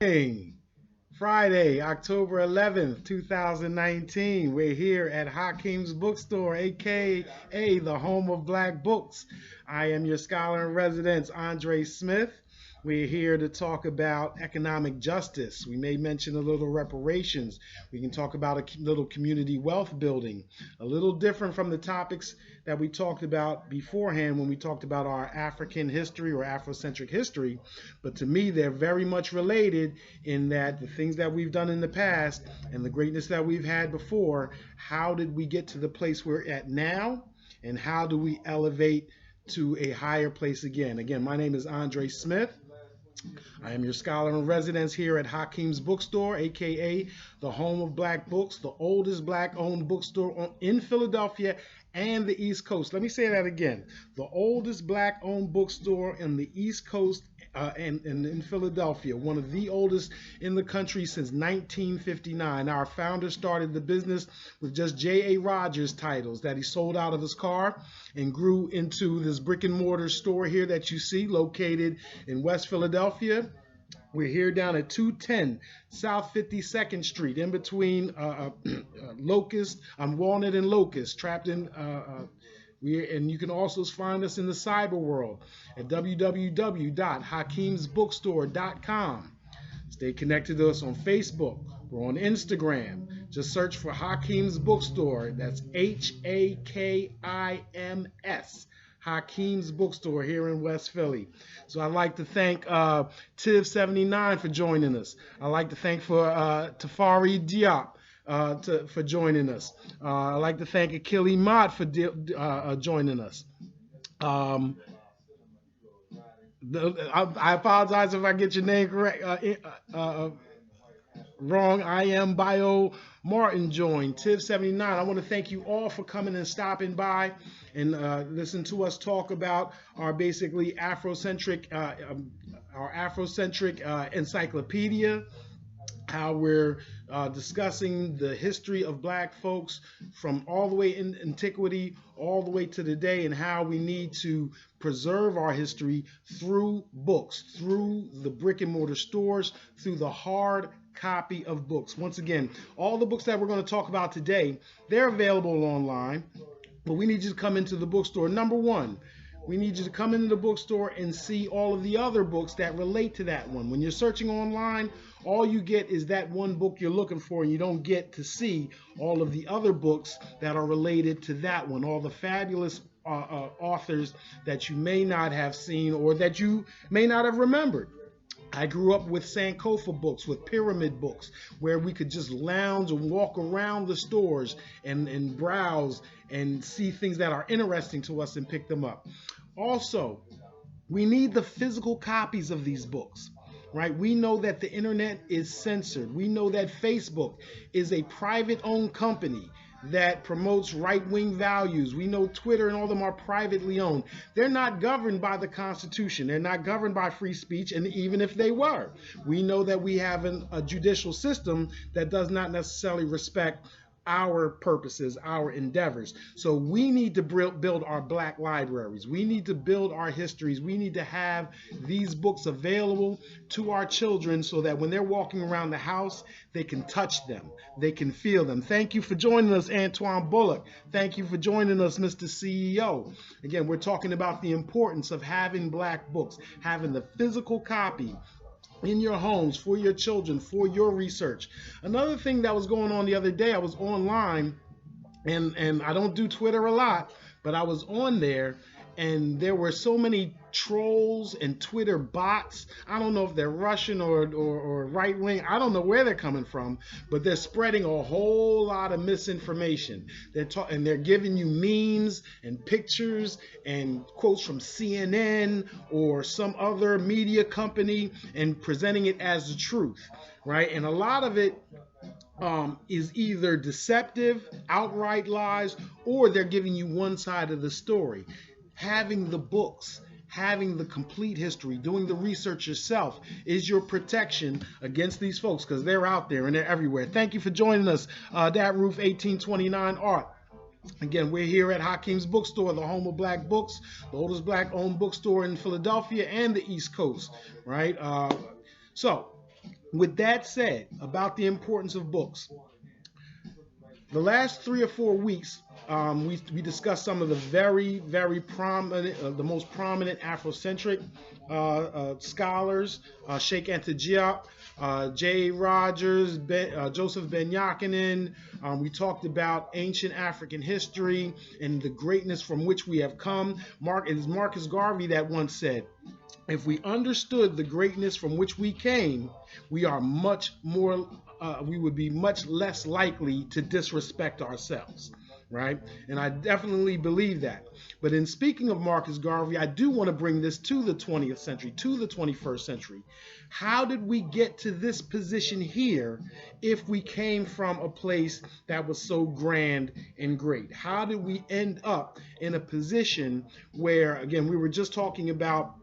Hey, Friday, October 11th, 2019. We're here at Hakim's Bookstore, aka the home of black books. I am your scholar in residence, Andre Smith. We're here to talk about economic justice. We may mention a little reparations. We can talk about a little community wealth building, a little different from the topics that we talked about beforehand when we talked about our African history or Afrocentric history. But to me, they're very much related in that the things that we've done in the past and the greatness that we've had before, how did we get to the place we're at now? And how do we elevate to a higher place again? Again, my name is Andre Smith. I am your scholar in residence here at Hakim's Bookstore, aka the home of black books, the oldest black owned bookstore in Philadelphia and the East Coast. Let me say that again. The oldest black owned bookstore in the East Coast and in Philadelphia, one of the oldest in the country since 1959. Our founder started the business with just J.A. Rogers titles that he sold out of his car and grew into this brick and mortar store here that you see located in West Philadelphia. We're here down at 210 South 52nd Street, in between Walnut and Locust, trapped in. And you can also find us in the cyber world at www.hakimsbookstore.com. Stay connected to us on Facebook. We're on Instagram. Just search for Hakim's Bookstore. That's Hakims. Hakim's Bookstore here in West Philly. So I'd like to thank Tiv79 for joining us. I'd like to thank Tafari Diop for joining us. I'd like to thank Akili Mott for joining us. I apologize if I get your name correct. Wrong. I am Bio Martin joined. Tiv79. I want to thank you all for coming and stopping by and listen to us talk about our basically Afrocentric, encyclopedia. How we're discussing the history of black folks from all the way in antiquity all the way to today, and how we need to preserve our history through books, through the brick and mortar stores, through the hard copy of books. Once again, all the books that we're going to talk about today, they're available online, but we need you to come into the bookstore. Number one, we need you to come into the bookstore and see all of the other books that relate to that one. When you're searching online, all you get is that one book you're looking for, and you don't get to see all of the other books that are related to that one, all the fabulous authors that you may not have seen or that you may not have remembered. I grew up with Sankofa books, with pyramid books, where we could just lounge and walk around the stores and browse and see things that are interesting to us and pick them up. Also, we need the physical copies of these books, right? We know that the internet is censored. We know that Facebook is a private-owned company that promotes right-wing values. We know Twitter and all of them are privately owned. They're not governed by the Constitution. They're not governed by free speech, and even if they were, we know that we have a judicial system that does not necessarily respect our purposes, our endeavors. So we need to build our black libraries. We need to build our histories. We need to have these books available to our children so that when they're walking around the house, they can touch them. They can feel them. Thank you for joining us, Antoine Bullock. Thank you for joining us, Mr. CEO. Again, we're talking about the importance of having black books, having the physical copy in your homes, for your children, for your research. Another thing that was going on the other day, I was online, and I don't do Twitter a lot, but I was on there, and there were so many trolls and Twitter bots. I don't know if they're Russian or right wing. I don't know where they're coming from, but they're spreading a whole lot of misinformation. They're giving you memes and pictures and quotes from CNN or some other media company and presenting it as the truth, right? And a lot of it is either deceptive, outright lies, or they're giving you one side of the story. Having the books, having the complete history, doing the research yourself is your protection against these folks, because they're out there and they're everywhere. Thank you for joining us, Dat Roof 1829 Art. Again, we're here at Hakim's Bookstore, the home of black books, the oldest black-owned bookstore in Philadelphia and the East Coast, right? So with that said, about the importance of books, the last 3 or 4 weeks, we discussed some of the very prominent, the most prominent Afrocentric scholars, Sheikh Anta Diop, J. Rogers, Joseph Ben Yakinen. We talked about ancient African history and the greatness from which we have come. It is Marcus Garvey that once said, if we understood the greatness from which we came, we are much more, we would be much less likely to disrespect ourselves, right? And I definitely believe that. But in speaking of Marcus Garvey, I do want to bring this to the 20th century, to the 21st century. How did we get to this position here if we came from a place that was so grand and great? How did we end up in a position where, again, we were just talking about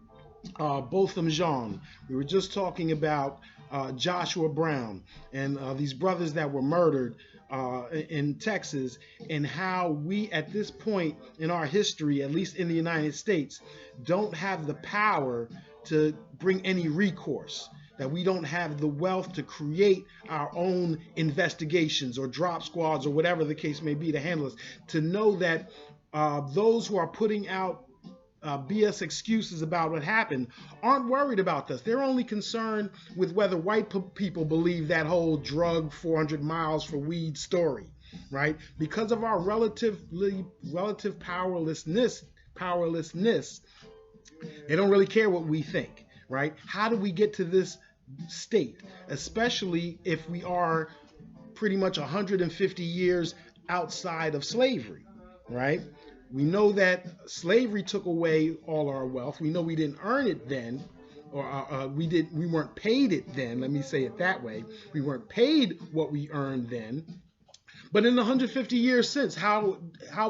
Botham Jean. We were just talking about Joshua Brown and these brothers that were murdered in Texas, and how we at this point in our history, at least in the United States, don't have the power to bring any recourse, that we don't have the wealth to create our own investigations or drop squads or whatever the case may be to handle us, to know that those who are putting out BS excuses about what happened aren't worried about us. They're only concerned with whether white people believe that whole drug 400 miles for weed story, right? Because of our relative powerlessness, they don't really care what we think, right? How do we get to this state, especially if we are pretty much 150 years outside of slavery, right? We know that slavery took away all our wealth. We know we didn't earn it then, or we weren't paid it then. Let me say it that way. We weren't paid what we earned then. But in the 150 years since, how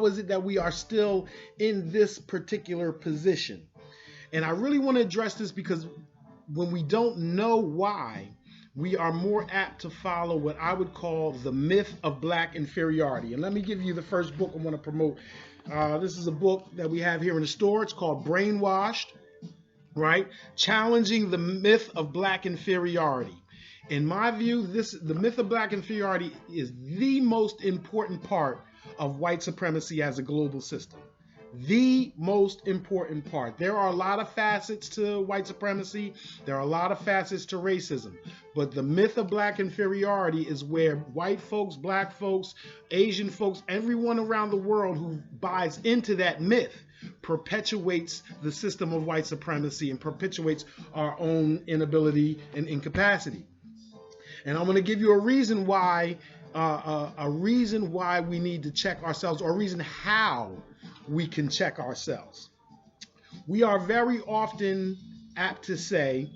is it that we are still in this particular position? And I really want to address this because when we don't know why, we are more apt to follow what I would call the myth of black inferiority. And let me give you the first book I want to promote. This is a book that we have here in the store. It's called Brainwashed, right? Challenging the myth of black inferiority. In my view, the myth of black inferiority is the most important part of white supremacy as a global system. The most important part. There are a lot of facets to white supremacy. There are a lot of facets to racism. But the myth of black inferiority is where white folks, black folks, Asian folks, everyone around the world who buys into that myth perpetuates the system of white supremacy and perpetuates our own inability and incapacity. And I'm going to give you a reason why we need to check ourselves, or a reason how we can check ourselves. We are very often apt to say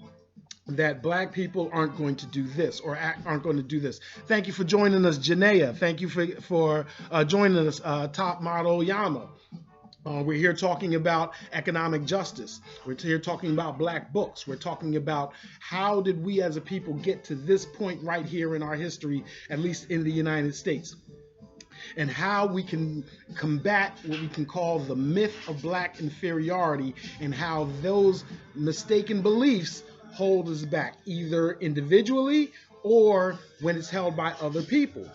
that black people aren't going to do this or aren't going to do this. Thank you for joining us, Janaea. Thank you for joining us, Top Model Yama. We're here talking about economic justice. We're here talking about black books. We're talking about how did we as a people get to this point right here in our history, at least in the United States, and how we can combat what we can call the myth of black inferiority, and how those mistaken beliefs hold us back, either individually or when it's held by other people.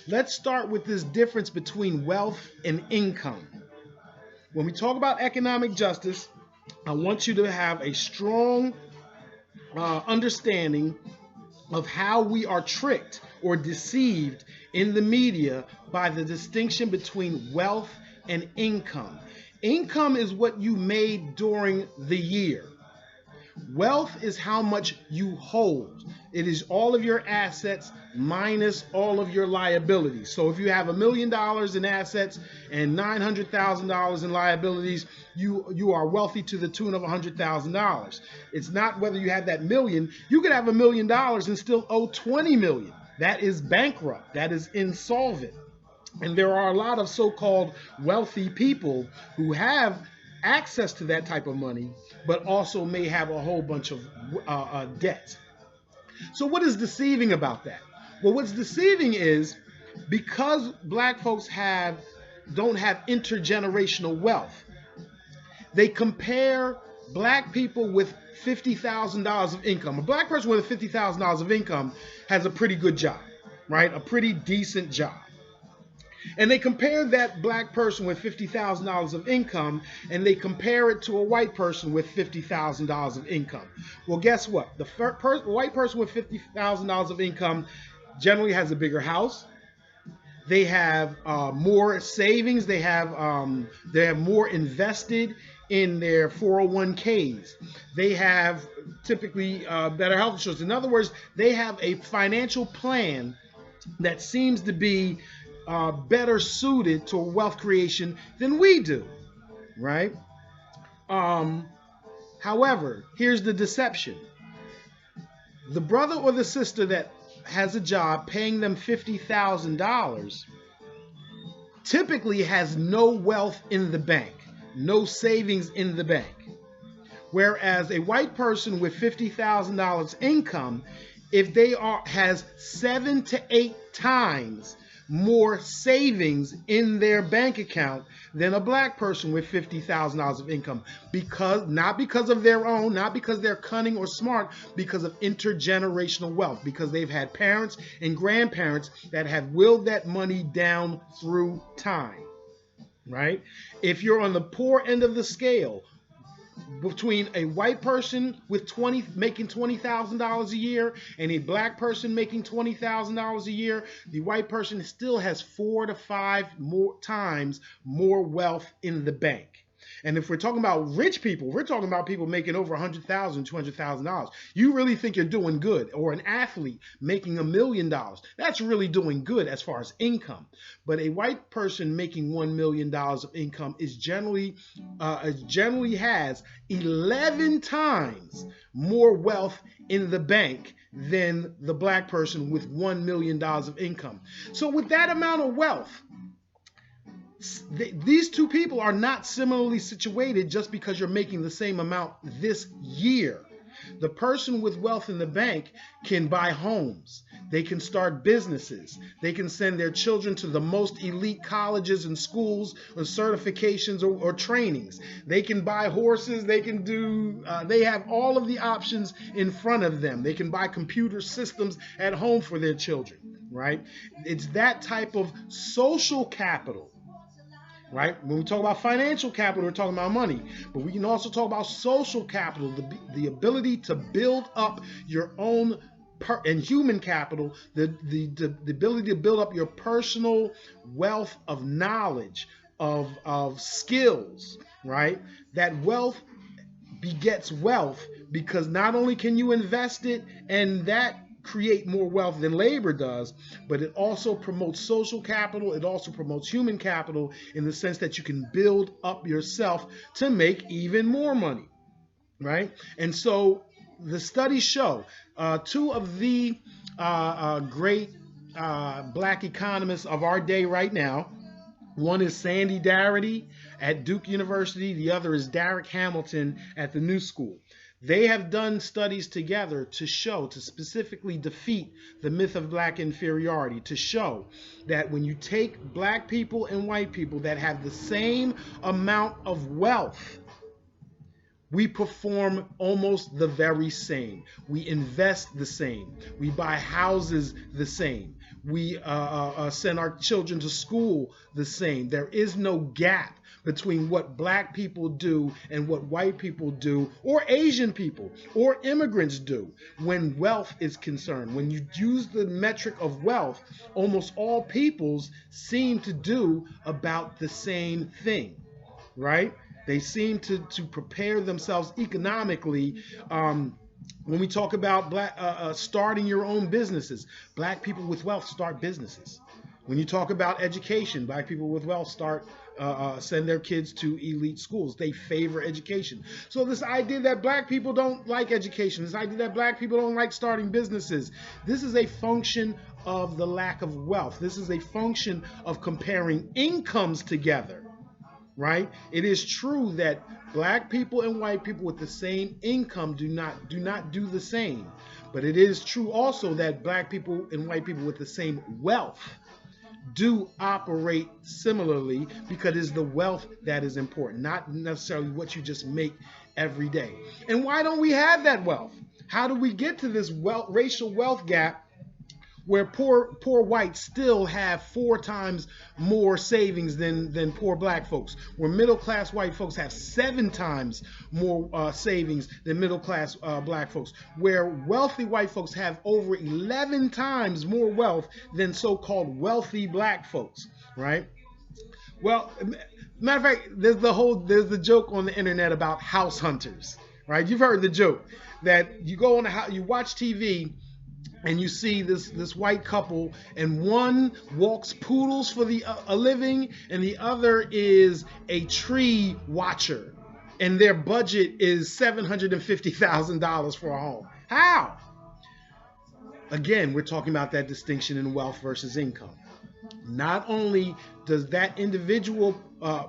Let's start with this difference between wealth and income. When we talk about economic justice, I want you to have a strong understanding of how we are tricked or deceived in the media by the distinction between wealth and income. Income is what you made during the year. Wealth is how much you hold. It is all of your assets minus all of your liabilities. So if you have $1 million in assets and $900,000 in liabilities, you are wealthy to the tune of $100,000. It's not whether you have that million. You could have $1 million and still owe 20 million. That is bankrupt. That is insolvent. And there are a lot of so-called wealthy people who have access to that type of money, but also may have a whole bunch of debt. So what is deceiving about that? Well, what's deceiving is because black folks don't have intergenerational wealth, they compare black people with $50,000 of income. A black person with $50,000 of income has a pretty good job, right? A pretty decent job. And they compare that black person with $50,000 of income and they compare it to a white person with $50,000 of income. Well, guess what? The white person with $50,000 of income generally has a bigger house. They have more savings. They have more invested in their 401ks. They have typically better health insurance. In other words, they have a financial plan that seems to be better suited to wealth creation than we do, right? However, here's the deception. The brother or the sister that has a job paying them $50,000 typically has no wealth in the bank, no savings in the bank. Whereas a white person with $50,000 income, if they has 7 to 8 times more savings in their bank account than a black person with $50,000 of income, not because of their own, not because they're cunning or smart, because of intergenerational wealth, because they've had parents and grandparents that have willed that money down through time, right? If you're on the poor end of the scale, between a white person with making $20,000 a year and a black person making $20,000 a year, the white person still has 4 to 5 more times more wealth in the bank. And if we're talking about rich people, we're talking about people making over $100,000, $200,000. You really think you're doing good, or an athlete making $1 million. That's really doing good as far as income. But a white person making $1 million of income is generally has 11 times more wealth in the bank than the black person with $1 million of income. So with that amount of wealth, these two people are not similarly situated just because you're making the same amount this year. The person with wealth in the bank can buy homes. They can start businesses. They can send their children to the most elite colleges and schools or certifications or trainings. They can buy horses. They can they have all of the options in front of them. They can buy computer systems at home for their children, right? It's that type of social capital. Right? When we talk about financial capital, we're talking about money. But we can also talk about social capital, the ability to build up your own and human capital, the ability to build up your personal wealth of knowledge, of skills, right? That wealth begets wealth because not only can you invest it and that create more wealth than labor does, but it also promotes social capital. It also promotes human capital in the sense that you can build up yourself to make even more money, right? And so the studies show two of the great black economists of our day right now. One is Sandy Darity at Duke University. The other is Derek Hamilton at the New School. They have done studies together to specifically defeat the myth of black inferiority, to show that when you take black people and white people that have the same amount of wealth, we perform almost the very same. We invest the same. We buy houses the same. We send our children to school the same. There is no gap between what black people do and what white people do, or Asian people, or immigrants do when wealth is concerned. When you use the metric of wealth, almost all peoples seem to do about the same thing, right? They seem to prepare themselves economically. When we talk about starting your own businesses, black people with wealth start businesses. When you talk about education, black people with wealth send their kids to elite schools. They favor education. So this idea that black people don't like education, this idea that black people don't like starting businesses, this is a function of the lack of wealth. This is a function of comparing incomes together, right? It is true that black people and white people with the same income do not do the same. But it is true also that black people and white people with the same wealth do operate similarly, because it's the wealth that is important, not necessarily what you just make every day. And why don't we have that wealth? How do we get to this racial wealth gap where poor whites still have 4 times more savings than poor black folks, where middle class white folks have 7 times more savings than middle class black folks, where wealthy white folks have over 11 times more wealth than so-called wealthy black folks, right? Well, matter of fact, there's the joke on the internet about house hunters, right? You've heard the joke that you go on you watch TV and you see this white couple, and one walks poodles for a living, and the other is a tree watcher, and their budget is $750,000 for a home. How? Again, we're talking about that distinction in wealth versus income. Not only does that individual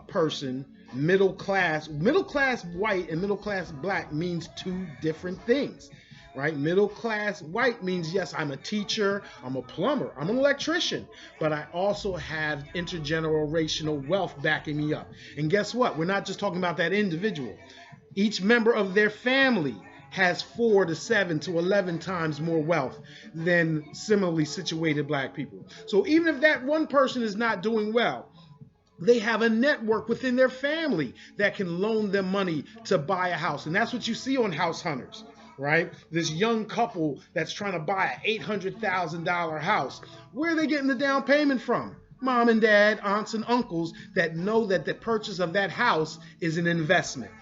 person, middle class white and middle class black means 2 different things. Right? Middle class white means, yes, I'm a teacher, I'm a plumber, I'm an electrician, but I also have intergenerational wealth backing me up. And guess what? We're not just talking about that individual. Each member of their family has 4 to 7 to 11 times more wealth than similarly situated black people. So even if that one person is not doing well, they have a network within their family that can loan them money to buy a house. And that's what you see on House Hunters. Right? This young couple that's trying to buy an $800,000 house. Where are they getting the down payment from? Mom and dad, aunts and uncles that know that the purchase of that house is an investment,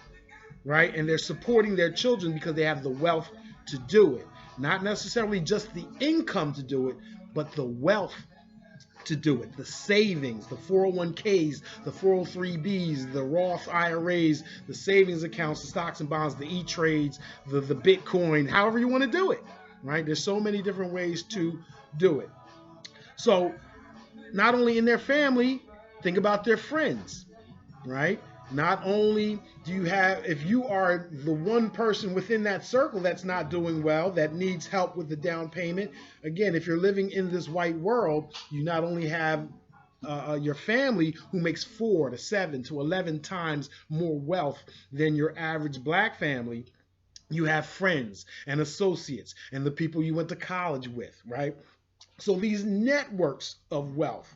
right? And they're supporting their children because they have the wealth to do it. Not necessarily just the income to do it, but the wealth to do it. The savings, the 401ks, the 403bs, the Roth IRAs, the savings accounts, the stocks and bonds, the E-trades, the Bitcoin, however you want to do it, right? There's so many different ways to do it. So not only in their family, think about their friends, right? Not only do you have, if you are the one person within that circle that's not doing well, that needs help with the down payment, again, if you're living in this white world, you not only have your family who makes 4 to 7 to 11 times more wealth than your average black family, you have friends and associates and the people you went to college with, right? So these networks of wealth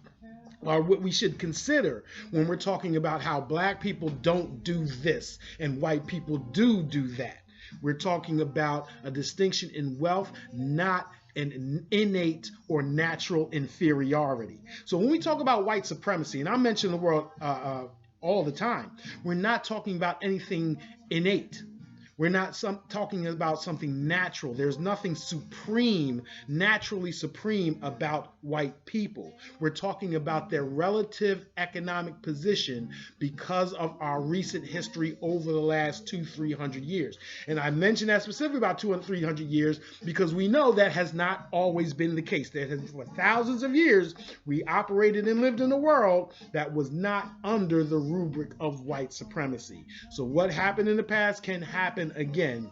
are what we should consider when we're talking about how black people don't do this and white people do that. We're talking about a distinction in wealth, not an innate or natural inferiority. So when we talk about white supremacy, and I mention the word all the time, we're not talking about anything innate. We're not talking about something natural. There's nothing supreme, naturally supreme about white people. We're talking about their relative economic position because of our recent history over the last 200-300 years. And I mentioned that specifically about 200-300 years because we know that has not always been the case. That has, for thousands of years, we operated and lived in a world that was not under the rubric of white supremacy. So what happened in the past can happen again.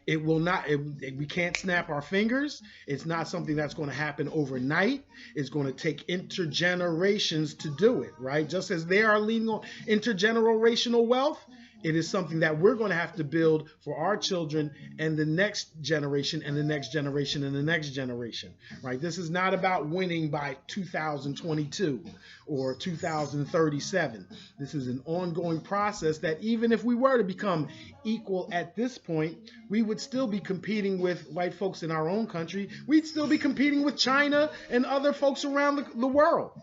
It will not, we can't snap our fingers. It's not something that's going to happen overnight. It's going to take intergenerations to do it, right? Just as they are leaning on intergenerational wealth, it is something that we're going to have to build for our children and the next generation and the next generation and the next generation, right? This is not about winning by 2022 or 2037. This is an ongoing process that even if we were to become equal at this point, we would still be competing with white folks in our own country. We'd still be competing with China and other folks around the world,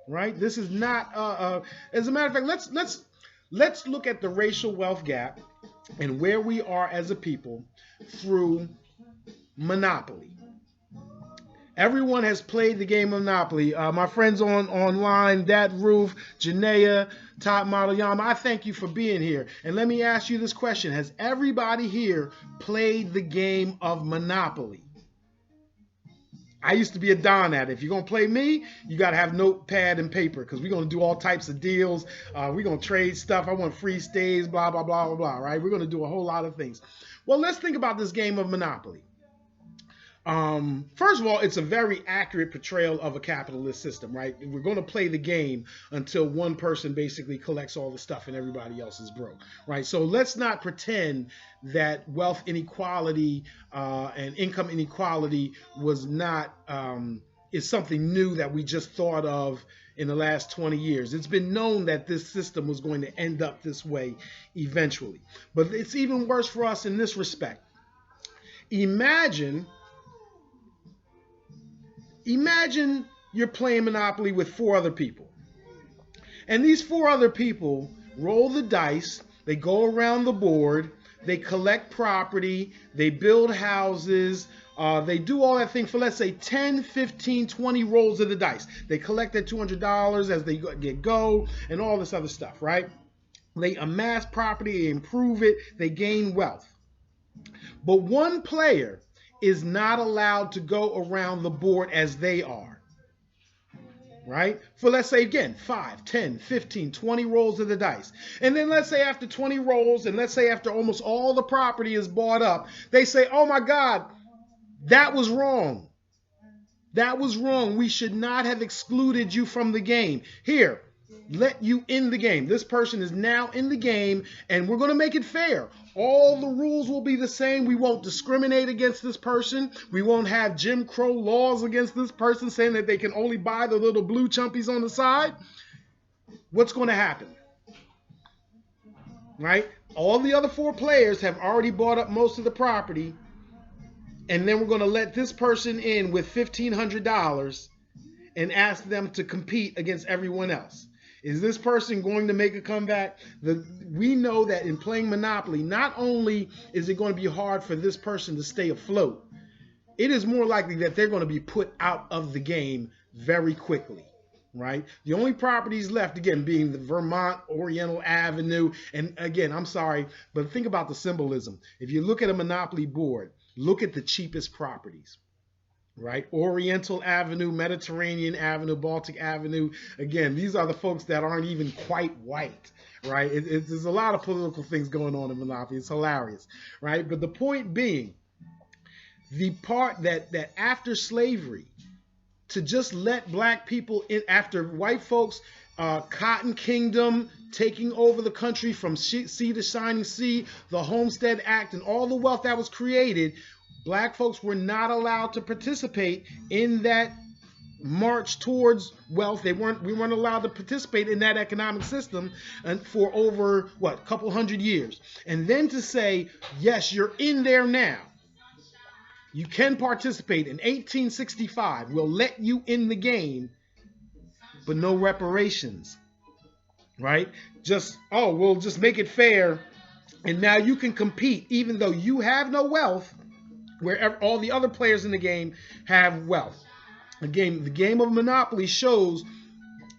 right? This is not, as a matter of fact, let's look at the racial wealth gap and where we are as a people through Monopoly. Everyone has played the game of Monopoly. My friends online, Dat Roof, Janaea, Top Model Yama, I thank you for being here. And let me ask you this question. Has everybody here played the game of Monopoly? I used to be a don at it. If you're going to play me, you got to have notepad and paper because we're going to do all types of deals. We're going to trade stuff. I want free stays, blah, blah, blah, blah, blah, right? We're going to do a whole lot of things. Well, let's think about this game of Monopoly. First of all, it's a very accurate portrayal of a capitalist system, right? We're going to play the game until one person basically collects all the stuff and everybody else is broke, right? So let's not pretend that wealth inequality and income inequality was not is something new that we just thought of in the last 20 years. It's been known that this system was going to end up this way eventually. But it's even worse for us in this respect. Imagine you're playing Monopoly with 4 other people. And these 4 other people roll the dice, they go around the board, they collect property, they build houses, they do all that thing for, let's say, 10, 15, 20 rolls of the dice. They collect their $200 as they get go and all this other stuff, right? They amass property, they improve it, they gain wealth. But one player is not allowed to go around the board as they are, right? For, let's say, again, 5, 10, 15, 20 rolls of the dice. And then let's say after 20 rolls, and let's say after almost all the property is bought up, they say, oh my God, that was wrong. That was wrong. We should not have excluded you from the game. Here, let you in the game. This person is now in the game, and we're going to make it fair. All the rules will be the same. We won't discriminate against this person. We won't have Jim Crow laws against this person saying that they can only buy the little blue chumpies on the side. What's going to happen? Right? All the other 4 players have already bought up most of the property, and then we're going to let this person in with $1,500 and ask them to compete against everyone else. Is this person going to make a comeback? We know that in playing Monopoly, not only is it going to be hard for this person to stay afloat, it is more likely that they're going to be put out of the game very quickly, right? The only properties left, again, being the Vermont Oriental Avenue. And again, I'm sorry, but think about the symbolism. If you look at a Monopoly board, look at the cheapest properties. Right? Oriental Avenue, Mediterranean Avenue, Baltic Avenue. Again, these are the folks that aren't even quite white, right? There's a lot of political things going on in Monopoly. It's hilarious, right? But the point being, the part that after slavery, to just let black people in, after white folks, Cotton Kingdom taking over the country from sea to shining sea, the Homestead Act, and all the wealth that was created, black folks were not allowed to participate in that march towards wealth. We weren't allowed to participate in that economic system for over, a couple hundred years. And then to say, yes, you're in there now. You can participate in 1865. We'll let you in the game, but no reparations, right? We'll just make it fair. And now you can compete even though you have no wealth, where all the other players in the game have wealth. The game of Monopoly shows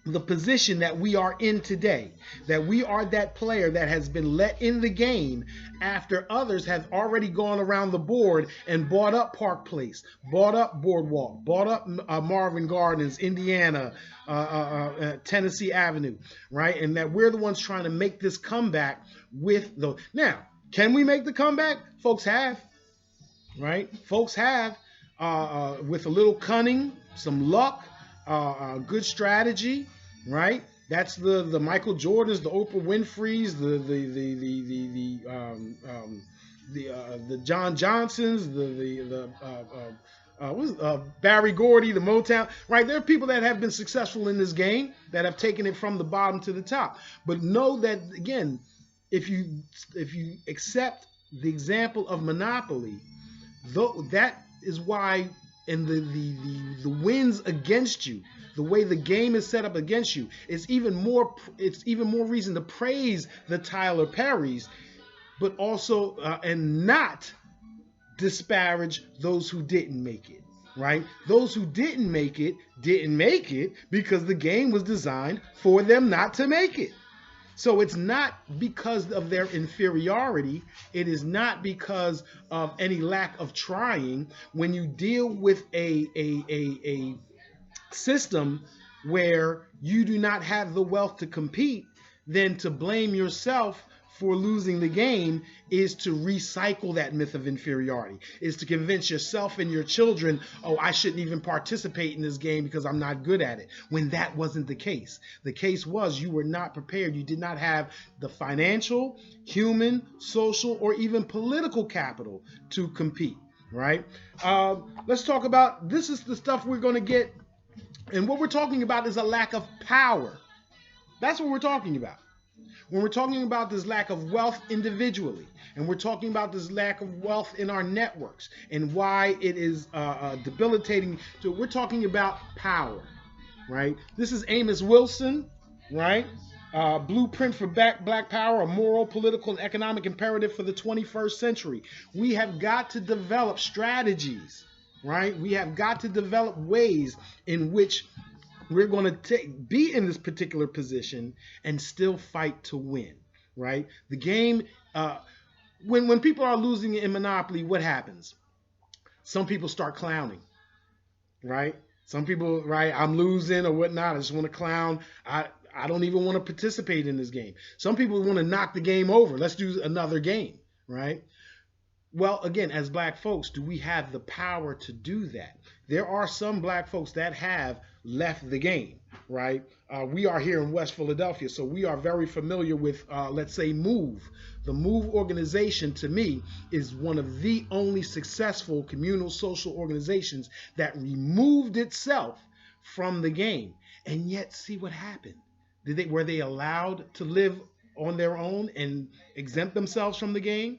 the position that we are in today, that we are that player that has been let in the game after others have already gone around the board and bought up Park Place, bought up Boardwalk, bought up Marvin Gardens, Indiana, Tennessee Avenue, right? And that we're the ones trying to make this comeback with the... Now, can we make the comeback? Folks have. Right? Folks have, with a little cunning, some luck, good strategy, right? That's the Michael Jordans, the Oprah Winfreys, the John Johnsons, Barry Gordy, the Motown, right? There are people that have been successful in this game that have taken it from the bottom to the top. But know that, again, if you accept the example of Monopoly, though, that is why, and the wins against you, the way the game is set up against you, it's even more reason to praise the Tyler Perrys, but also and not disparage those who didn't make it, right? Those who didn't make it because the game was designed for them not to make it. So it's not because of their inferiority. It is not because of any lack of trying. When you deal with a system where you do not have the wealth to compete, then to blame yourself for losing the game is to recycle that myth of inferiority, is to convince yourself and your children, oh, I shouldn't even participate in this game because I'm not good at it, when that wasn't the case. The case was you were not prepared. You did not have the financial, human, social, or even political capital to compete, right? Let's talk about, this is the stuff we're going to get, and what we're talking about is a lack of power. That's what we're talking about. When we're talking about this lack of wealth individually, and we're talking about this lack of wealth in our networks and why it is debilitating, we're talking about power, right? This is Amos Wilson, right? Blueprint for Black Power, a moral, political, and economic imperative for the 21st century. We have got to develop strategies, right? We have got to develop ways in which we're going to be in this particular position and still fight to win, right? The game, when people are losing in Monopoly, what happens? Some people start clowning, right? Some people, right, I'm losing or whatnot, I just want to clown. I don't even want to participate in this game. Some people want to knock the game over. Let's do another game, right? Well, again, as Black folks, do we have the power to do that? There are some Black folks that have left the game, right? We are here in West Philadelphia, so we are very familiar with, let's say, MOVE. The MOVE organization, to me, is one of the only successful communal social organizations that removed itself from the game. And yet, see what happened. Were they allowed to live on their own and exempt themselves from the game?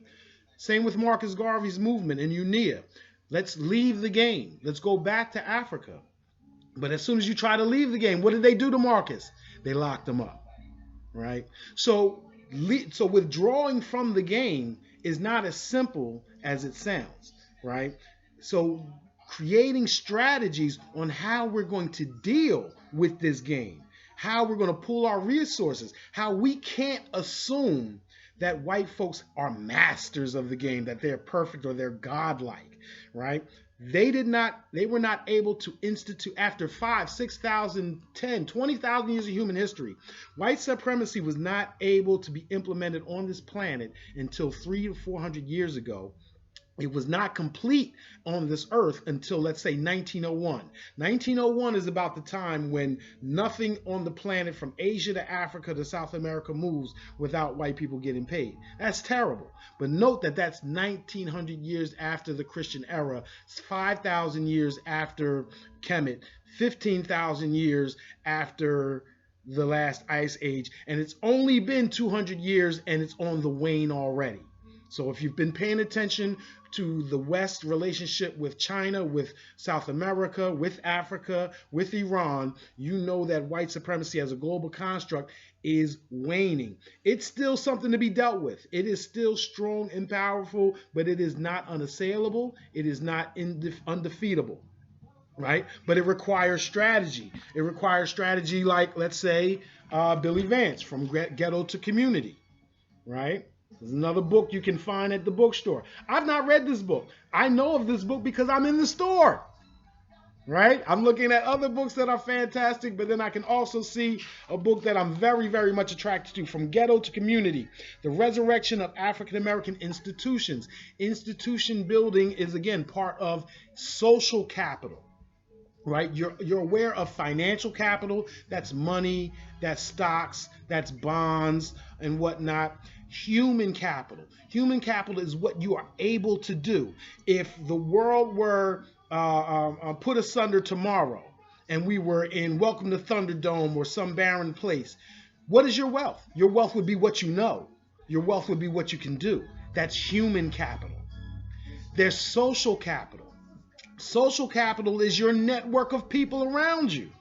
Same with Marcus Garvey's movement in UNIA. Let's leave the game. Let's go back to Africa. But as soon as you try to leave the game, what did they do to Marcus? They locked him up, right? So withdrawing from the game is not as simple as it sounds, right? So creating strategies on how we're going to deal with this game, how we're going to pool our resources, how we can't assume that white folks are masters of the game, that they're perfect or they're godlike, right? They were not able to institute, after 5, 6,000, 10, 20,000 years of human history, white supremacy was not able to be implemented on this planet until 300 to 400 years ago. It was not complete on this earth until, let's say, 1901. 1901 is about the time when nothing on the planet from Asia to Africa to South America moves without white people getting paid. That's terrible. But note that that's 1900 years after the Christian era, 5,000 years after Kemet, 15,000 years after the last ice age, and it's only been 200 years and it's on the wane already. So if you've been paying attention to the West relationship with China, with South America, with Africa, with Iran, you know that white supremacy as a global construct is waning. It's still something to be dealt with. It is still strong and powerful, but it is not unassailable. It is not undefeatable, right? But it requires strategy. It requires strategy like, let's say, Billy Vance, From Ghetto to Community, right? There's another book you can find at the bookstore. I've not read this book. I know of this book because I'm in the store, right? I'm looking at other books that are fantastic, but then I can also see a book that I'm very, very much attracted to, From Ghetto to Community, The Resurrection of African American Institutions. Institution building is, again, part of social capital, right? You're aware of financial capital. That's money, that's stocks, that's bonds and whatnot. Human capital. Human capital is what you are able to do. If the world were put asunder tomorrow and we were in Welcome to Thunderdome or some barren place, what is your wealth? Your wealth would be what you know. Your wealth would be what you can do. That's human capital. There's social capital. Social capital is your network of people around you.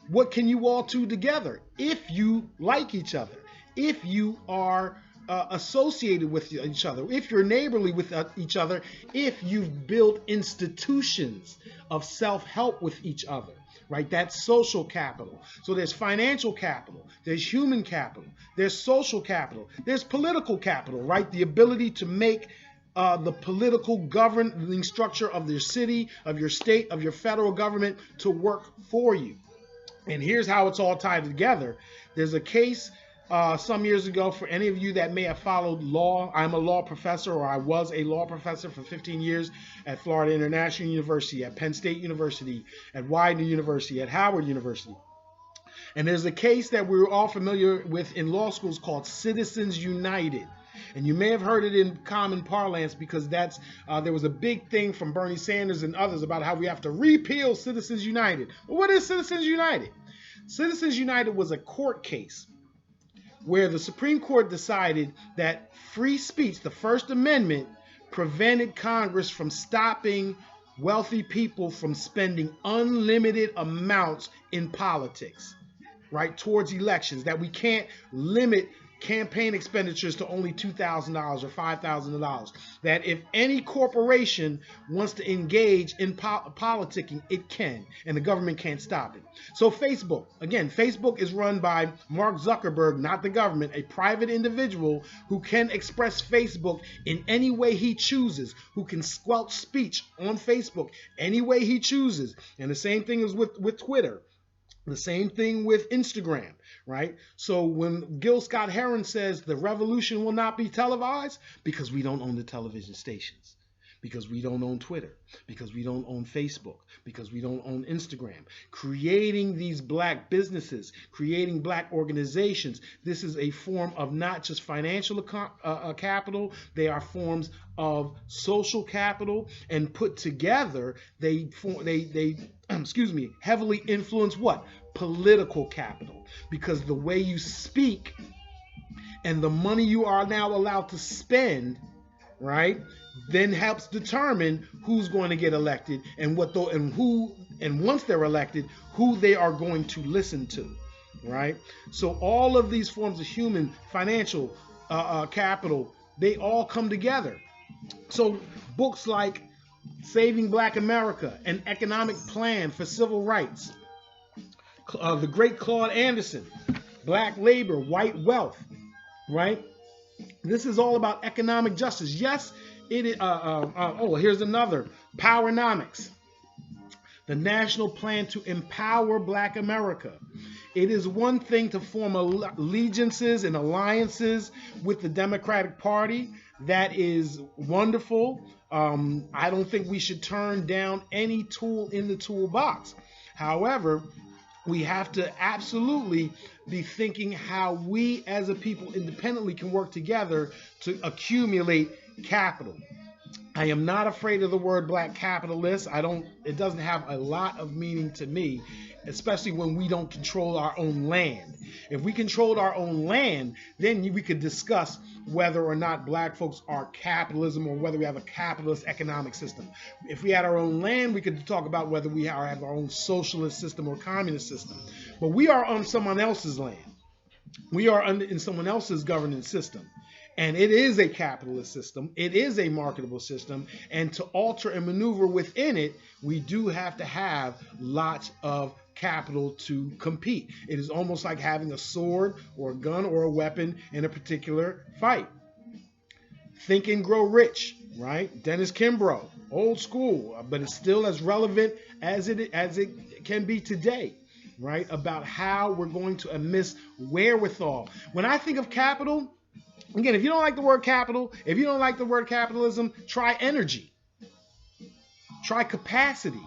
What can you all do together if you like each other, if you are associated with each other, if you're neighborly with each other, if you've built institutions of self-help with each other, right? That's social capital. So there's financial capital, there's human capital, there's social capital, there's political capital, right? The ability to make the political governing structure of your city, of your state, of your federal government to work for you. And here's how it's all tied together. There's a case some years ago. For any of you that may have followed law, I'm a law professor, or I was a law professor for 15 years at Florida International University, at Penn State University, at Widener University, at Howard University. And there's a case that we're all familiar with in law schools called Citizens United. And you may have heard it in common parlance because there was a big thing from Bernie Sanders and others about how we have to repeal Citizens United. Well, what is Citizens United? Citizens United was a court case where the Supreme Court decided that free speech, the First Amendment, prevented Congress from stopping wealthy people from spending unlimited amounts in politics, right, towards elections, that we can't limit campaign expenditures to only $2,000 or $5,000. That if any corporation wants to engage in politicking, it can, and the government can't stop it. So Facebook, again, Facebook is run by Mark Zuckerberg, not the government, a private individual who can express Facebook in any way he chooses, who can squelch speech on Facebook any way he chooses. And the same thing is with Twitter. The same thing with Instagram, right? So when Gil Scott-Heron says the revolution will not be televised, because we don't own the television stations, because we don't own Twitter, because we don't own Facebook, because we don't own Instagram. Creating these black businesses, creating black organizations, this is a form of not just financial capital, they are forms of social capital, and put together, they heavily influence what? Political capital. Because the way you speak and the money you are now allowed to spend, right, then helps determine who's going to get elected and once they're elected, who they are going to listen to, right? So all of these forms of human financial capital, they all come together. So books like Saving Black America, An Economic Plan for Civil Rights, the great Claude Anderson, Black Labor, White Wealth, right? This is all about economic justice. Yes, it is. Here's another, Powernomics, the National Plan to Empower Black America. It is one thing to form allegiances and alliances with the Democratic Party. That is wonderful. I don't think we should turn down any tool in the toolbox. However, we have to absolutely be thinking how we as a people independently can work together to accumulate capital. I am not afraid of the word black capitalist. It doesn't have a lot of meaning to me, especially when we don't control our own land. If we controlled our own land, then we could discuss whether or not black folks are capitalism or whether we have a capitalist economic system. If we had our own land, we could talk about whether we have our own socialist system or communist system. But we are on someone else's land. We are in someone else's governance system. And it is a capitalist system. It is a marketable system. And to alter and maneuver within it, we do have to have lots of capital to compete. It is almost like having a sword or a gun or a weapon in a particular fight. Think and Grow Rich, right? Dennis Kimbrough, old school, but it's still as relevant as it can be today, right? About how we're going to amass wherewithal. When I think of capital, again, if you don't like the word capital, if you don't like the word capitalism, try energy. Try capacity.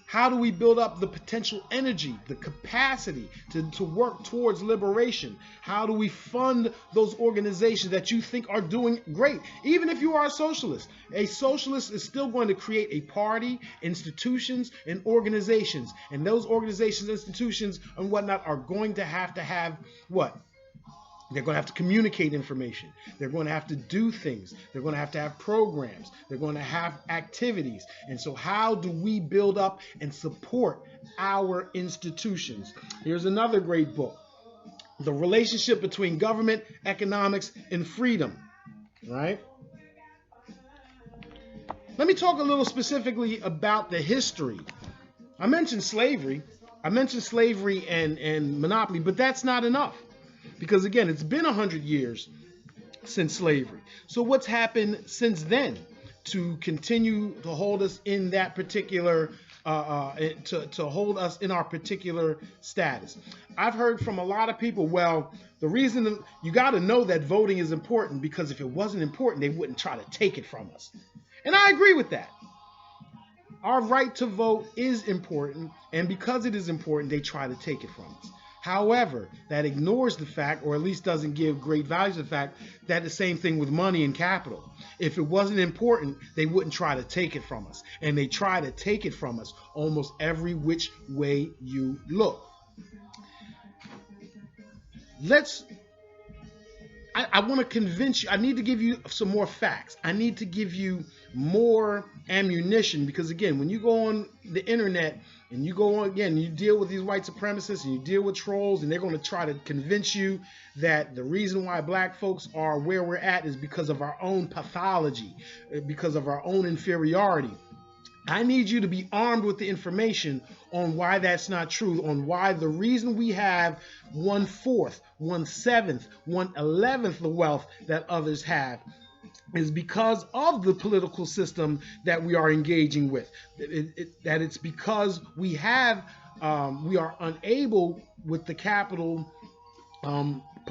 How do we build up the potential energy, the capacity to work towards liberation? How do we fund those organizations that you think are doing great? Even if you are a socialist is still going to create a party, institutions, and organizations. And those organizations, institutions, and whatnot are going to have what? They're going to have to communicate information. They're going to have to do things. They're going to have programs. They're going to have activities. And so how do we build up and support our institutions? Here's another great book, The Relationship Between Government, Economics, and Freedom, right? Let me talk a little specifically about the history. I mentioned slavery. And monopoly, but that's not enough. Because again, it's been 100 years since slavery. So what's happened since then to continue to hold us in that particular to hold us in our particular status. I've heard from a lot of people, well, the reason you got to know that voting is important, because if it wasn't important, they wouldn't try to take it from us. And I agree with that. Our right to vote is important, and because it is important, they try to take it from us. However, that ignores the fact, or at least doesn't give great value to the fact, that the same thing with money and capital. If it wasn't important, they wouldn't try to take it from us. And they try to take it from us almost every which way you look. I want to convince you. I need to give you some more facts. I need to give you more ammunition, because again, when you go on the internet and you go on again, you deal with these white supremacists and you deal with trolls, and they're going to try to convince you that the reason why black folks are where we're at is because of our own pathology, because of our own inferiority. I need you to be armed with the information on why that's not true, on why the reason we have 1/4, 1/7, 1/11 the wealth that others have is because of the political system that we are engaging with. That it's because we are unable with the capital,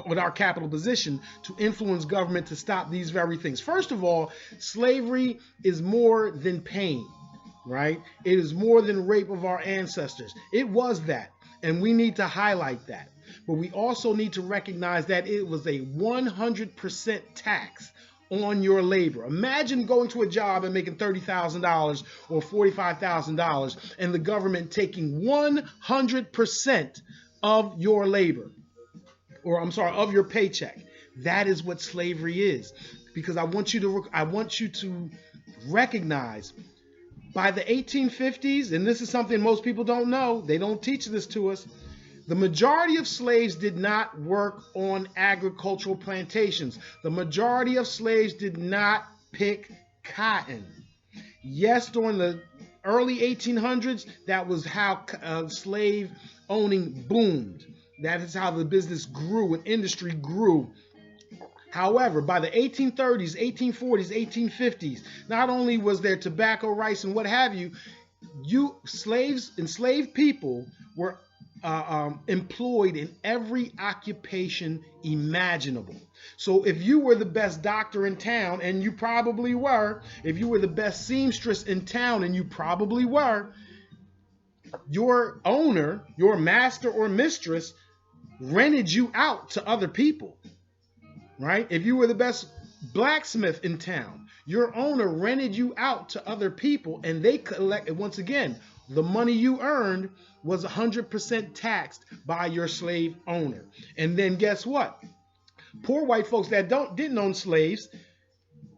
with our capital position, to influence government to stop these very things. First of all, slavery is more than pain. Right? It is more than rape of our ancestors. It was that, and we need to highlight that. But we also need to recognize that it was a 100% tax on your labor. Imagine going to a job and making $30,000 or $45,000, and the government taking 100% of your labor, or I'm sorry, of your paycheck. That is what slavery is. Because I want you to recognize, by the 1850s, and this is something most people don't know, they don't teach this to us, the majority of slaves did not work on agricultural plantations. The majority of slaves did not pick cotton. Yes, during the early 1800s, that was how slave owning boomed. That is how the business grew and industry grew. However, by the 1830s, 1840s, 1850s, not only was there tobacco, rice, and what have you, enslaved people were employed in every occupation imaginable. So if you were the best doctor in town, and you probably were, if you were the best seamstress in town, and you probably were, your owner, your master or mistress, rented you out to other people. Right? If you were the best blacksmith in town, your owner rented you out to other people, and they collected, once again, the money you earned was 100% taxed by your slave owner. And then guess what? Poor white folks that didn't own slaves,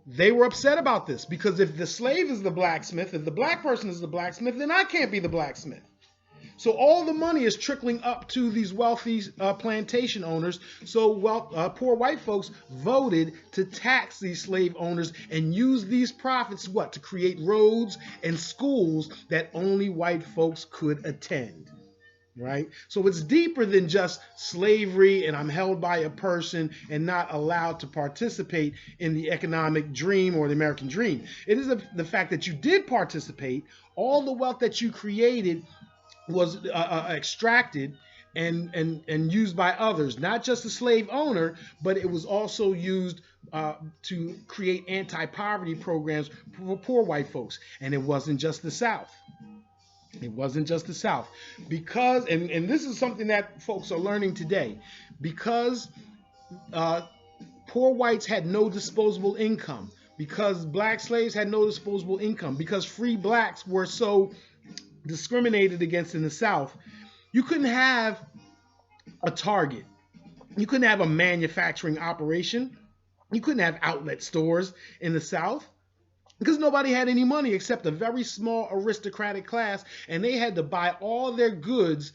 they were upset about this, because if the slave is the blacksmith, if the black person is the blacksmith, then I can't be the blacksmith. So all the money is trickling up to these wealthy plantation owners. So poor white folks voted to tax these slave owners and use these profits to create roads and schools that only white folks could attend. Right? So it's deeper than just slavery and I'm held by a person and not allowed to participate in the economic dream or the American dream. It is the fact that you did participate. All the wealth that you created was extracted and used by others, not just the slave owner, but it was also used to create anti-poverty programs for poor white folks. And it wasn't just the South. It wasn't just the South. Because, and this is something that folks are learning today, because poor whites had no disposable income, because black slaves had no disposable income, because free blacks were so discriminated against in the South, you couldn't have a Target. You couldn't have a manufacturing operation. You couldn't have outlet stores in the South, because nobody had any money except a very small aristocratic class, and they had to buy all their goods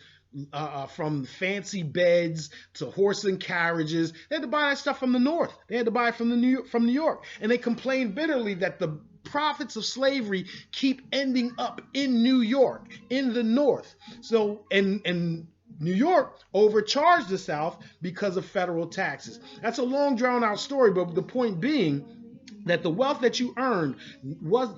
from fancy beds to horse and carriages. They had to buy that stuff from the North. They had to buy it from New York, and they complained bitterly that the profits of slavery keep ending up in New York, in the North. So, and New York overcharged the South because of federal taxes. That's a long drawn out story, but the point being, that the wealth that you earned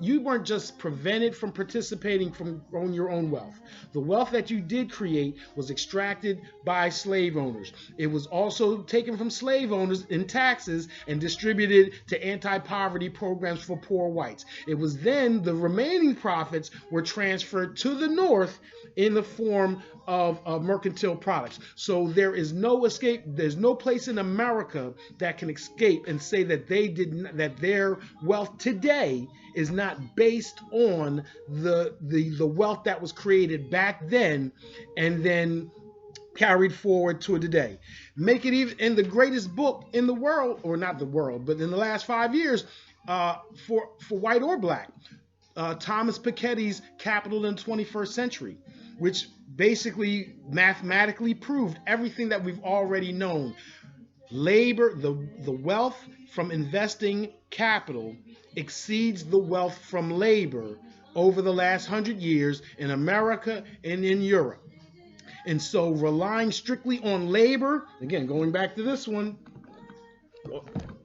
you weren't just prevented from participating from growing your own wealth. The wealth that you did create was extracted by slave owners. It was also taken from slave owners in taxes and distributed to anti-poverty programs for poor whites. It was then the remaining profits were transferred to the North in the form of mercantile products. So there is no escape. There's no place in America that can escape and say that that their wealth today is not based on the wealth that was created back then and then carried forward to today. Make it even in the greatest book in the world, or not the world, but in the last 5 years, for white or black, Thomas Piketty's Capital in the 21st Century, which basically mathematically proved everything that we've already known. Labor, the wealth from investing capital exceeds the wealth from labor over the last 100 years in America and in Europe. And so relying strictly on labor, again, going back to this one,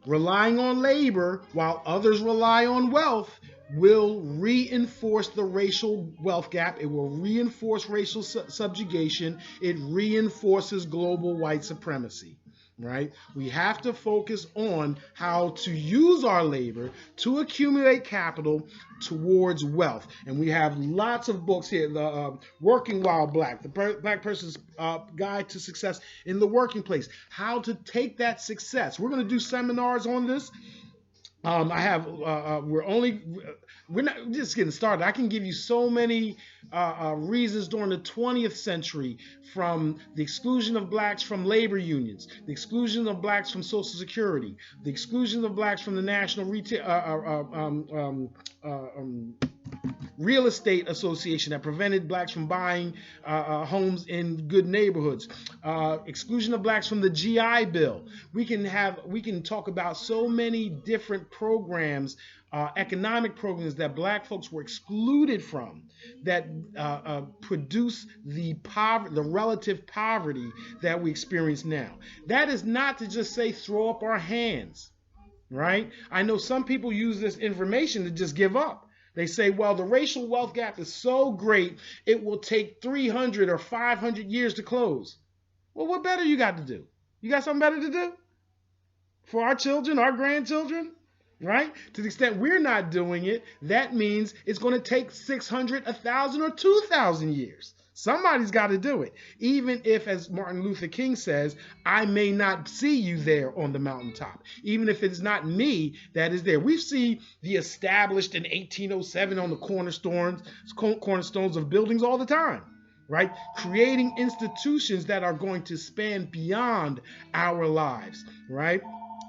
relying on labor while others rely on wealth will reinforce the racial wealth gap. It will reinforce racial subjugation. It reinforces global white supremacy, right? We have to focus on how to use our labor to accumulate capital towards wealth. And we have lots of books here. The Working While Black, the Black Person's Guide to Success in the Working Place. How to take that success. We're going to do seminars on this. We're not just getting started. I can give you so many reasons during the 20th century, from the exclusion of blacks from labor unions, the exclusion of blacks from Social Security, the exclusion of blacks from the National Real Estate Association that prevented blacks from buying homes in good neighborhoods, exclusion of blacks from the GI Bill. We can talk about so many different programs, economic programs that black folks were excluded from, that produce the relative poverty that we experience now. That is not to just say throw up our hands, right? I know some people use this information to just give up. They say, well, the racial wealth gap is so great, it will take 300 or 500 years to close. Well, what better you got to do? You got something better to do? For our children, our grandchildren, right? To the extent we're not doing it, that means it's going to take 600, 1,000, or 2,000 years. Somebody's got to do it. Even if, as Martin Luther King says, I may not see you there on the mountaintop. Even if it's not me that is there. We see the established in 1807 on the cornerstones of buildings all the time, right? Creating institutions that are going to span beyond our lives, right?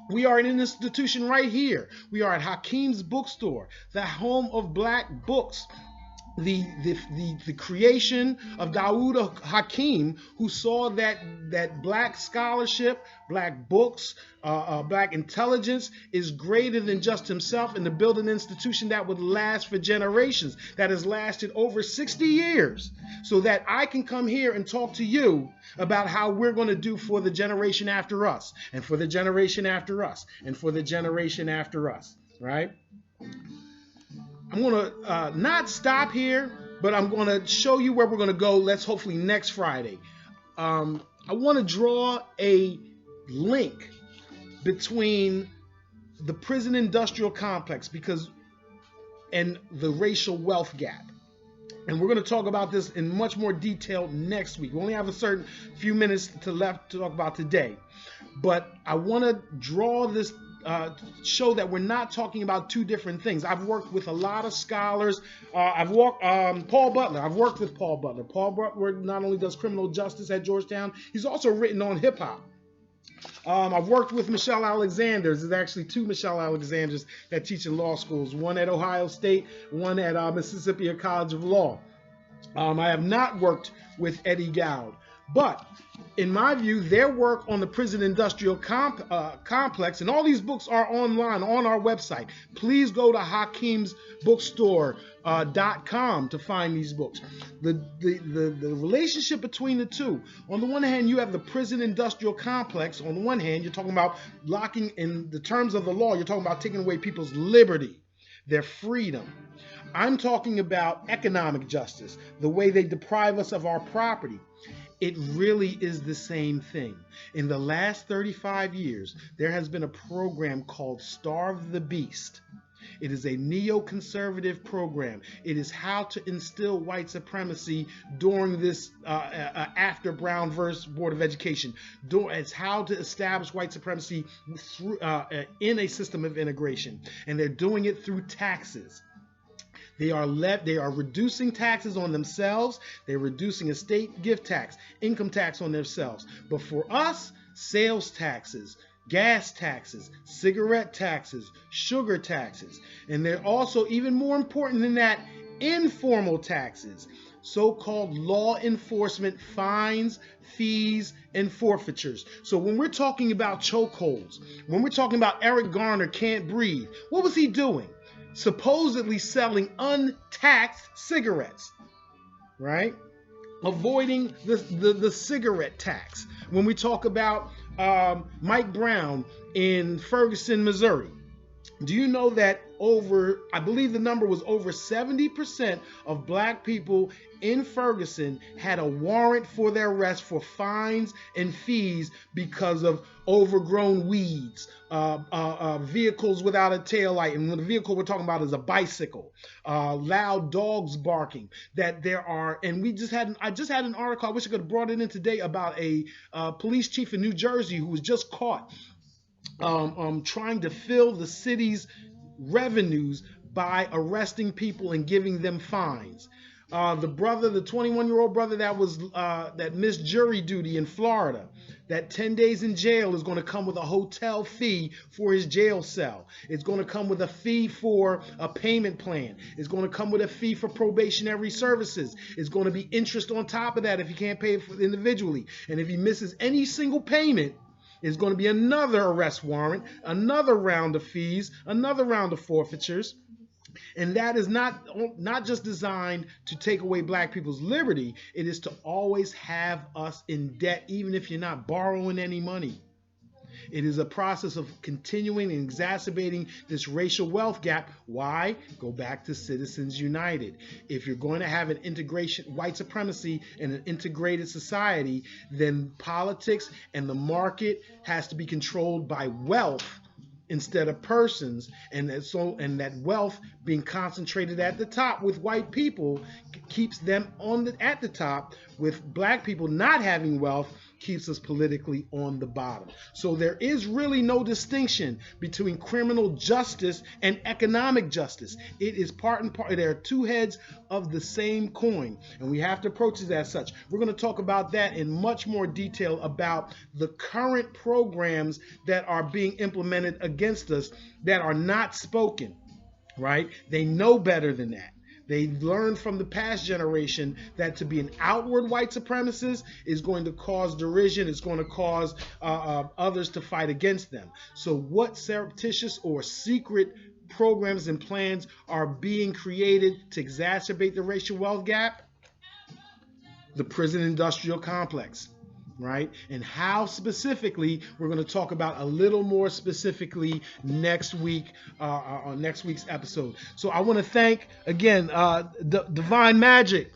We are in an institution right here. We are at Hakim's Bookstore, the home of black books. The creation of Dawood Hakim, who saw that black scholarship, black books, black intelligence is greater than just himself, and to build an institution that would last for generations, that has lasted over 60 years, so that I can come here and talk to you about how we're going to do for the generation after us, and for the generation after us, and for the generation after us, right? I'm going to not stop here, but I'm going to show you where we're going to go. Let's hopefully next Friday. I want to draw a link between the prison industrial complex and the racial wealth gap. And we're going to talk about this in much more detail next week. We only have a certain few minutes left to talk about today. But I want to draw this show that we're not talking about two different things. I've worked with a lot of scholars. Paul Butler. I've worked with Paul Butler. Paul Butler not only does criminal justice at Georgetown, he's also written on hip hop. I've worked with Michelle Alexander. There's actually two Michelle Alexanders that teach in law schools, one at Ohio State, one at Mississippi College of Law. I have not worked with Eddie Gowd. But in my view, their work on the prison industrial complex, and all these books are online on our website. Please go to Hakim's Bookstore.com to find these books. The relationship between the two. On the one hand, you have the prison industrial complex. On the one hand, you're talking about locking, in the terms of the law, you're talking about taking away people's liberty, their freedom. I'm talking about economic justice, the way they deprive us of our property. It really is the same thing. In the last 35 years, there has been a program called Starve the Beast. It is a neoconservative program. It is how to instill white supremacy during this after Brown versus Board of Education. It's how to establish white supremacy through, in a system of integration. And they're doing it through taxes. They are reducing taxes on themselves. They're reducing estate gift tax, income tax on themselves. But for us, sales taxes, gas taxes, cigarette taxes, sugar taxes. And they're also, even more important than that, informal taxes, so-called law enforcement fines, fees, and forfeitures. So when we're talking about chokeholds, when we're talking about Eric Garner can't breathe, what was he doing? Supposedly selling untaxed cigarettes, right? Avoiding the cigarette tax. When we talk about Mike Brown in Ferguson, Missouri, do you know that I believe the number was over 70% of black people in Ferguson had a warrant for their arrest for fines and fees because of overgrown weeds, vehicles without a tail light, and the vehicle we're talking about is a bicycle, loud dogs barking. That there are, and I just had an article, I wish I could have brought it in today, about a police chief in New Jersey who was just caught trying to fill the city's revenues by arresting people and giving them fines. The 21-year-old brother that missed jury duty in Florida, that 10 days in jail is going to come with a hotel fee for his jail cell. It's going to come with a fee for a payment plan. It's going to come with a fee for probationary services. It's going to be interest on top of that if he can't pay it individually. And if he misses any single payment, it's going to be another arrest warrant, another round of fees, another round of forfeitures. And that is not just designed to take away black people's liberty. It is to always have us in debt, even if you're not borrowing any money. It is a process of continuing and exacerbating this racial wealth gap. Why? Go back to Citizens United. If you're going to have an integration, white supremacy in an integrated society, then politics and the market has to be controlled by wealth instead of persons, and that wealth being concentrated at the top with white people keeps them at the top, with black people not having wealth keeps us politically on the bottom. So there is really no distinction between criminal justice and economic justice. It is part and part. There are two heads of the same coin, and we have to approach it as such. We're going to talk about that in much more detail, about the current programs that are being implemented against us that are not spoken, right? They know better than that. They learned from the past generation that to be an outward white supremacist is going to cause derision. It's going to cause others to fight against them. So what surreptitious or secret programs and plans are being created to exacerbate the racial wealth gap? The prison industrial complex, right? And how specifically, we're going to talk about a little more specifically next week on next week's episode. So I want to thank again Divine Magic.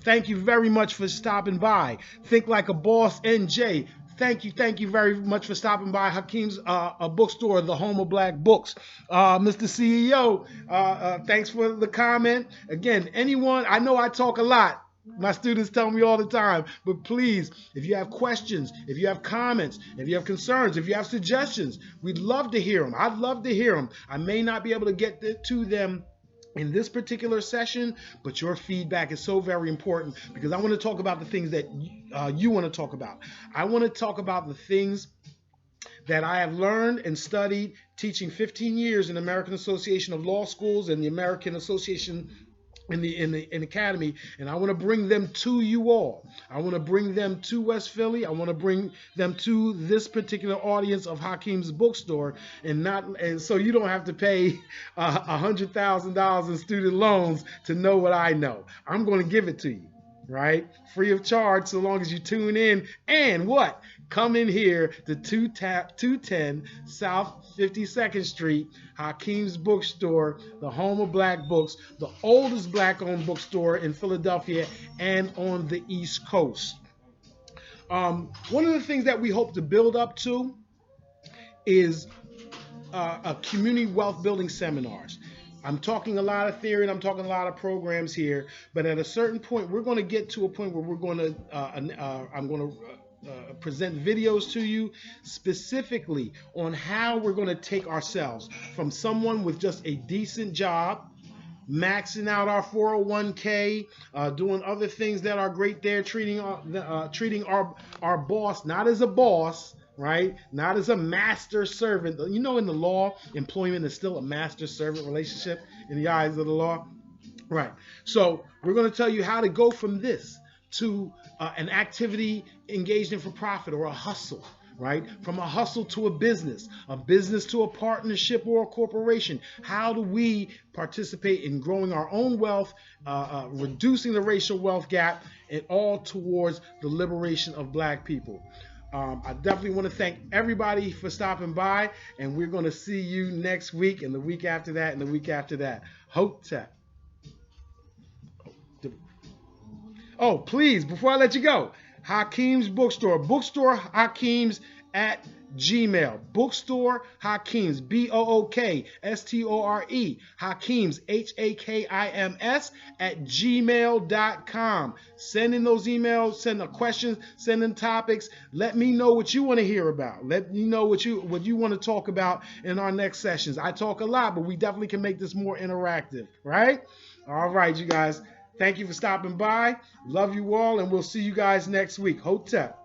Thank you very much for stopping by. Think Like a Boss NJ. Thank you very much for stopping by Hakim's Bookstore, the home of black books. Mr. CEO, thanks for the comment. Again, anyone, I know I talk a lot. My students tell me all the time, but please, if you have questions, if you have comments, if you have concerns, if you have suggestions, we'd love to hear them. I'd love to hear them. I may not be able to get to them in this particular session, but your feedback is so very important, because I want to talk about the things that you want to talk about. I want to talk about the things that I have learned and studied teaching 15 years in the American Association of Law Schools and the American Association in academy, and I want to bring them to you all. I want to bring them to West Philly. I want to bring them to this particular audience of Hakim's Bookstore, and so you don't have to pay $100,000 in student loans to know what I know. I'm going to give it to you, right? Free of charge, so long as you tune in. And what? Come in here to 210 South 52nd Street, Hakim's Bookstore, the home of black books, the oldest black-owned bookstore in Philadelphia and on the East Coast. One of the things that we hope to build up to is a community wealth building seminars. I'm talking a lot of theory and I'm talking a lot of programs here, but at a certain point, we're going to get to a point where we're going to, I'm going to present videos to you specifically on how we're going to take ourselves from someone with just a decent job, maxing out our 401k, doing other things that are great there, treating our boss not as a boss, right? Not as a master servant. You know, in the law, employment is still a master servant relationship in the eyes of the law, right? So we're going to tell you how to go from this to an activity engaged in for profit, or a hustle, right? From a hustle to a business to a partnership or a corporation. How do we participate in growing our own wealth, reducing the racial wealth gap, and all towards the liberation of black people? I definitely want to thank everybody for stopping by, and we're going to see you next week, and the week after that, and the week after that. Hotep. Oh, please, before I let you go, Hakim's Bookstore. Bookstore Hakims at Gmail. Bookstore Hakims. BOOKSTORE. Hakims. HAKIMS at gmail.com. Send in those emails. Send the questions. Send in topics. Let me know what you want to hear about. Let me know what you want to talk about in our next sessions. I talk a lot, but we definitely can make this more interactive, right? All right, you guys. Thank you for stopping by. Love you all, and we'll see you guys next week. Hotep.